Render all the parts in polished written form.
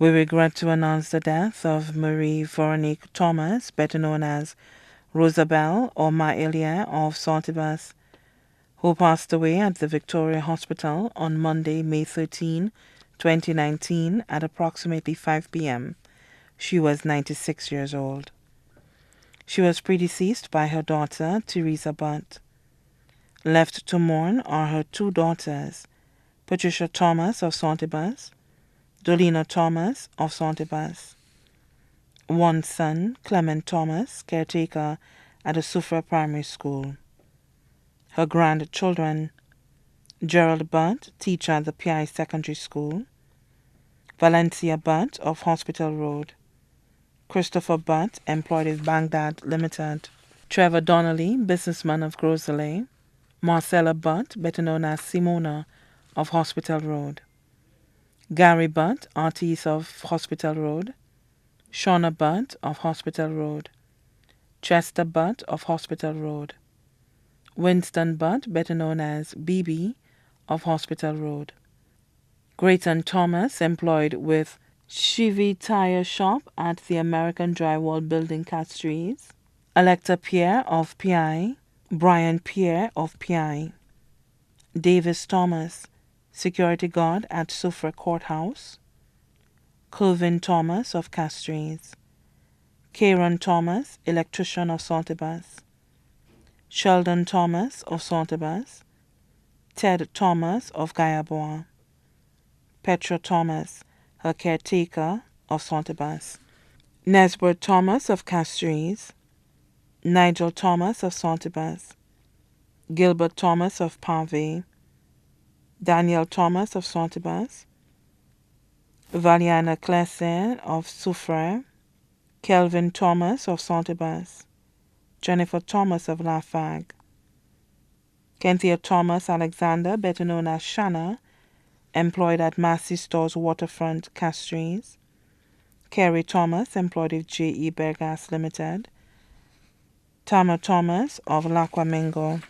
We regret to announce the death of Marie Veronique Thomas, better known as Rosabelle or Maelia of Saltibus, who passed away at the Victoria Hospital on Monday, May 13, 2019 at approximately 5 p.m. She was 96 years old. She was predeceased by her daughter, Teresa Butt. Left to mourn are her two daughters, Patricia Thomas of Saltibus, Dolina Thomas of Saltibus. One son, Clement Thomas, caretaker at the Sufra Primary School. Her grandchildren, Gerald Butt, teacher at the PI Secondary School, Valencia Butt of Hospital Road, Christopher Butt, employed with Baghdad Limited, Trevor Donnelly, businessman of Grosley, Marcella Butt, better known as Simona of Hospital Road, Gary Butt, artist of Hospital Road, Shauna Butt of Hospital Road, Chester Butt of Hospital Road, Winston Butt, better known as BB of Hospital Road, Grayton Thomas, employed with Chevy Tire Shop at the American Drywall Building, Castries, Electa Pierre of PI, Brian Pierre of PI, Davis Thomas, security guard at Suffolk Courthouse, Kelvin Thomas of Castries, Kieran Thomas, electrician of Saltibus, Sheldon Thomas of Saltibus, Ted Thomas of Guyabois, Petra Thomas, her caretaker of Saltibus, Nesbert Thomas of Castries, Nigel Thomas of Saltibus, Gilbert Thomas of Pave, Daniel Thomas of Saltibus, Valiana Clessin of Soufrière, Kelvin Thomas of Saltibus, Jennifer Thomas of Lafargue, Kenthia Thomas Alexander, better known as Shanna, employed at Massey Stores Waterfront, Castries, Kerry Thomas, employed with J.E. Bergas Limited, Tama Thomas of Laquamingo,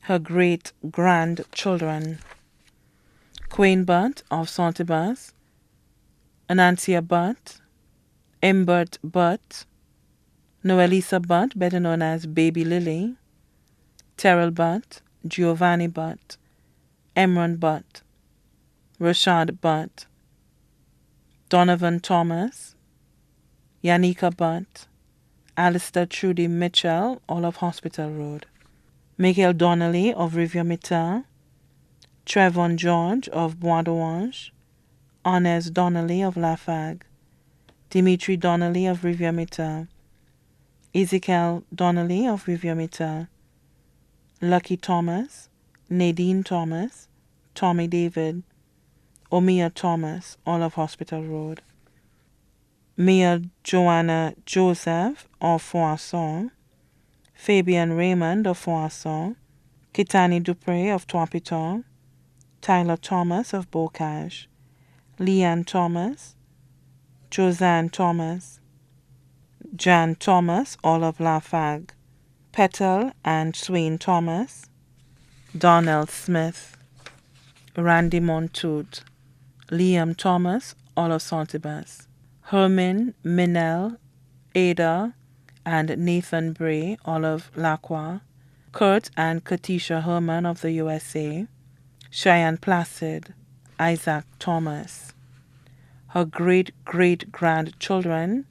her great-grandchildren, Queen Butt of Saltibus, Anancia Butt, Imbert Butt, Noelisa Butt, better known as Baby Lily, Terrell Butt, Giovanni Butt, Emron Butt, Rashad Butt, Donovan Thomas, Yanika Butt, Alistair Trudy Mitchell, all of Hospital Road, Michael Donnelly of Rivière Mittal, Trevon George of Bois d'Orange, Honest Donnelly of Lafargue, Dimitri Donnelly of Rivière Mittal, Ezekiel Donnelly of Rivière Mittal, Lucky Thomas, Nadine Thomas, Tommy David, Omia Thomas, all of Hospital Road, Mia Joanna Joseph of Foisson, Fabian Raymond of Foisson, Kitani Dupre of Trois-Pitons, Tyler Thomas of Bocage, Leanne Thomas, Josanne Thomas, Jan Thomas, all of Lafargue, Petal and Swain Thomas, Donnell Smith, Randy Montoute, Liam Thomas, all of Saltibus, Herman, Minell, Ada, and Nathan Bray, all of Lacroix, Kurt and Katisha Herman of the USA, Cheyenne Placid, Isaac Thomas, her great-great-grandchildren,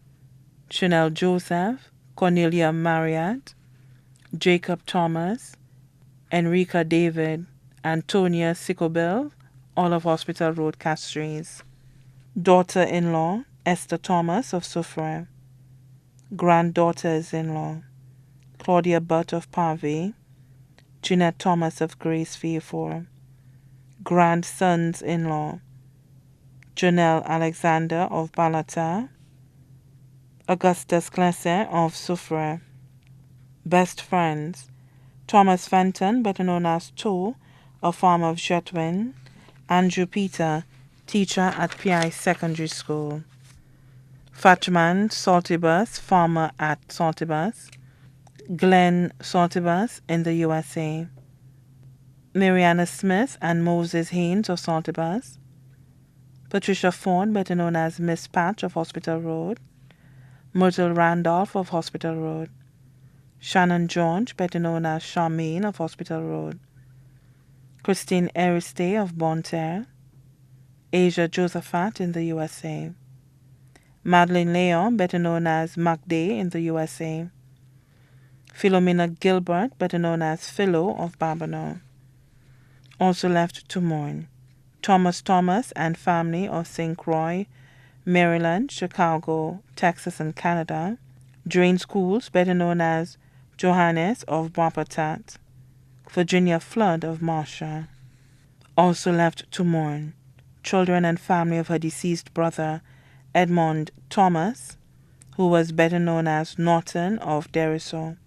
Chanel Joseph, Cornelia Marriott, Jacob Thomas, Enrica David, Antonia Sicobel, all of Hospital Road, Castries, daughter-in-law, Esther Thomas of Soufrière, granddaughters-in-law, Claudia Butt of Pave, Jeanette Thomas of Grace Fairford, grandsons-in-law, Janelle Alexander of Balata, Augustus Clessin of Soufrière, best friends, Thomas Fenton, better known as To, a farmer of Jetwin, Andrew Peter, teacher at PI Secondary School, Fatman Saltibus, farmer at Saltibus, Glenn Saltibus in the USA, Mariana Smith and Moses Haynes of Saltibus, Patricia Fawn, better known as Miss Patch of Hospital Road, Myrtle Randolph of Hospital Road, Shannon George, better known as Charmaine of Hospital Road, Christine Aristide of Bonterre, Asia Josephat in the USA, Madeline Leon, better known as MacDay in the USA, Philomena Gilbert, better known as Philo of Babonneau. Also left to mourn Thomas Thomas and family of St. Croix, Maryland, Chicago, Texas, and Canada, Drain Schools, better known as Johannes of Wapatat, Virginia Flood of Marcia. Also left to mourn children and family of her deceased brother, Edmond Thomas, who was better known as Norton of Deriso.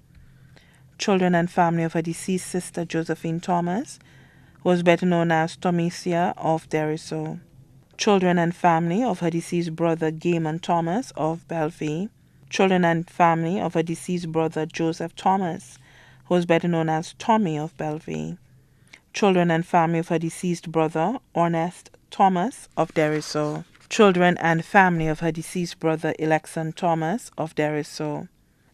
Children and family of her deceased sister, Josephine Thomas, who was better known as Tomicia of Deriso. Children and family of her deceased brother, Gaiman Thomas of Bellevue. Children and family of her deceased brother, Joseph Thomas, who was better known as Tommy of Bellevue. Children and family of her deceased brother, Ernest Thomas of Deriso. Children and family of her deceased brother, Election Thomas of Deriso.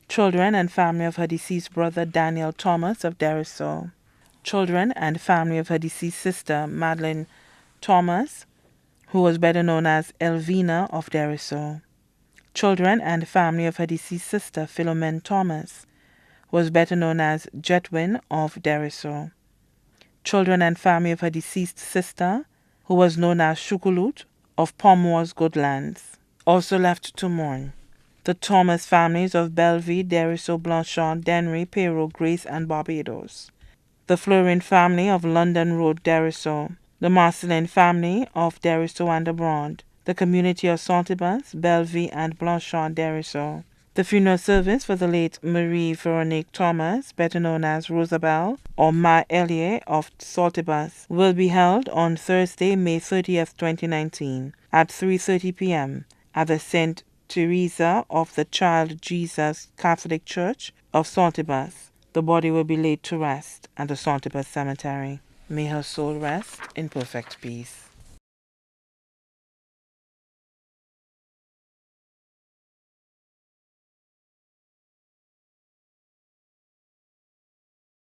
Children and family of her deceased brother, Daniel Thomas of Deriso. Children and family of her deceased sister, Madeline Thomas, who was better known as Elvina of Deriso. Children and family of her deceased sister, Philomene Thomas, who was better known as Jetwin of Deriso. Children and family of her deceased sister, who was known as Shukulut of Pomore's Goodlands. Also left to mourn the Thomas families of Bellevue, Deriso, Blanchard, Denry, Pero, Grace, and Barbados. The Florin family of London Road, Deriso. The Marcelin family of Deriso and Abroad. The community of Saltibus, Bellevue, and Blanchard, Deriso. The funeral service for the late Marie Veronique Thomas, better known as Rosabelle or Ma Elie of Saltibus, will be held on Thursday, May 30th, 2019 at 3:30 p.m. at the St. Teresa of the Child Jesus Catholic Church of Saltibus. The body will be laid to rest at the Saltibus Cemetery. May her soul rest in perfect peace.